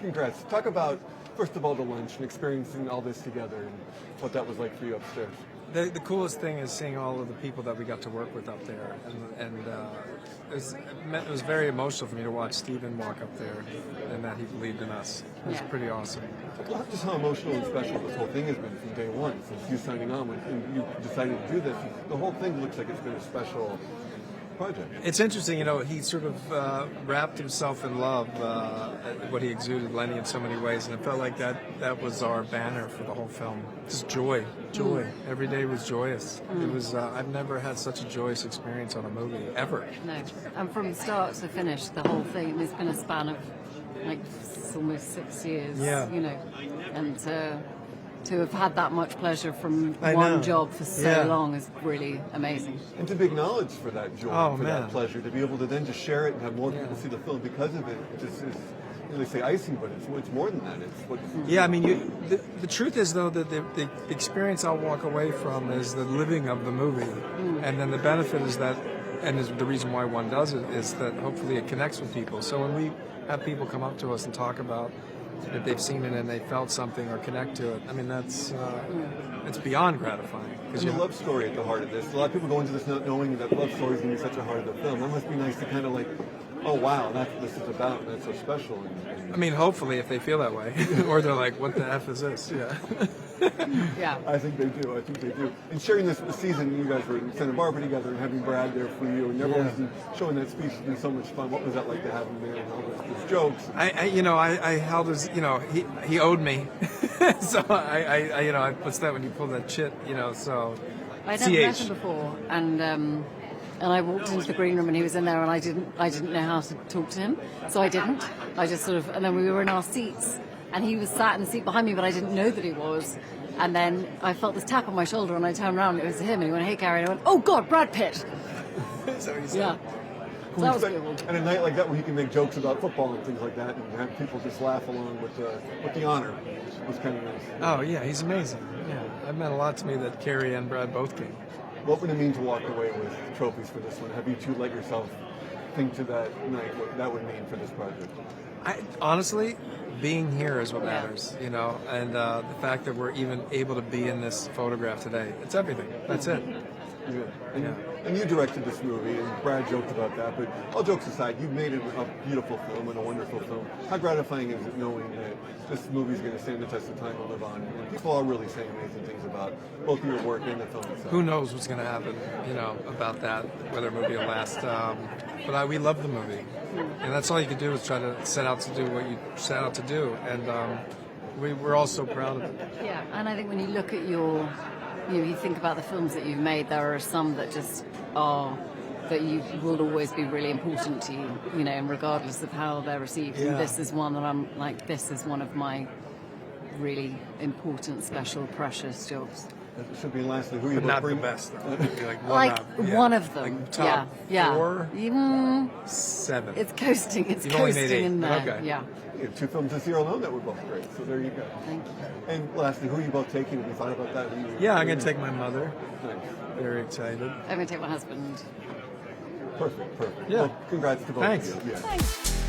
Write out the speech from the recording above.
Congrats. Talk about, first of all, the lunch and experiencing all this together and what that was like for you upstairs. The coolest thing is seeing all of the people that we got to work with up there, and it was very emotional for me to watch Steven walk up there and that he believed in us. It was pretty awesome. Just how emotional and special this whole thing has been from day one, since you signing on and you decided to do this. The whole thing looks like it's been a special project. It's interesting, he sort of wrapped himself in love, what he exuded, Lenny, in so many ways, and it felt like that was our banner for the whole film. Just joy. Every day was joyous. It was. I've never had such a joyous experience on a movie, ever. No, and from start to finish, the whole thing, it's been a span of almost 6 years, and to have had that much pleasure from one job for so long is really amazing. And to be acknowledged for that joy, that pleasure, to be able to then just share it and have more people see the film because of it, it just is, they say icing, but it's more than that. I mean, the truth is, though, that the experience I'll walk away from is the living of the movie, and then the benefit is that, and is the reason why one does it, is that hopefully it connects with people. So when we have people come up to us and talk about if they've seen it and they felt something or connect to it, I mean, that's it's beyond gratifying. There's a love story at the heart of this. A lot of people go into this not knowing that love story is going to be such a heart of the film. That must be nice to kind of oh wow, that's what this is about, and that's so special. I mean, hopefully, if they feel that way, or they're like, "What the F is this?" Yeah. I think they do. And sharing this season, you guys were in Santa Barbara together, and having Brad there for you, and everyone was showing that speech has been so much fun. What was that like to have him there and all those jokes? I held his, he owed me, so I what's that when you pull that chit, so. I'd never met him before, and I walked into the green room and he was in there, and I didn't know how to talk to him, so I didn't. I just and then we were in our seats, and he was sat in the seat behind me, but I didn't know that he was. And then I felt this tap on my shoulder, and I turned around, and it was him, and he went, "Hey, Carey," and I went, "Oh God, Brad Pitt." So he said. Yeah. So that was cool. And a night like that where you can make jokes about football and things like that, and have people just laugh along with the honor was kind of nice. Oh yeah, he's amazing. Yeah, it meant a lot to me that Carey and Brad both came. What would it mean to walk away with trophies for this one? Have you two let yourself think to that night what that would mean for this project? Honestly, being here is what matters, and the fact that we're even able to be in this photograph today, it's everything. That's it. Yeah. And you directed this movie, and Brad joked about that, but all jokes aside, you made it a beautiful film and a wonderful film. How gratifying is it knowing that this movie is going to stand the test of time and live on? And people are really saying amazing things about both your work and the film itself. Who knows what's going to happen, about that, whether a movie will last. But we love the movie. And that's all you can do is try to set out to do what you set out to do. And we're all so proud of it. Yeah, and I think when you look at you think about the films that you've made, there are some that just are, that you will always be really important to you, and regardless of how they're received. Yeah. And this is one that I'm like, this is one of my really important, special, precious jobs. It should be lastly, who you Not bring? the best, though. One of them. Like top yeah. 4? Even 7. it's coasting. It's You've only made coasting 8. in there. Okay. Yeah. You have 2 films this year alone that were both great, so there you go. Thank you. And lastly, who are you both taking? Have you thought about that? Yeah, I'm going to take my mother. Nice. Very excited. I'm going to take my husband. Perfect. Yeah. Well, congrats to both Thanks. of you. Yeah. Thanks.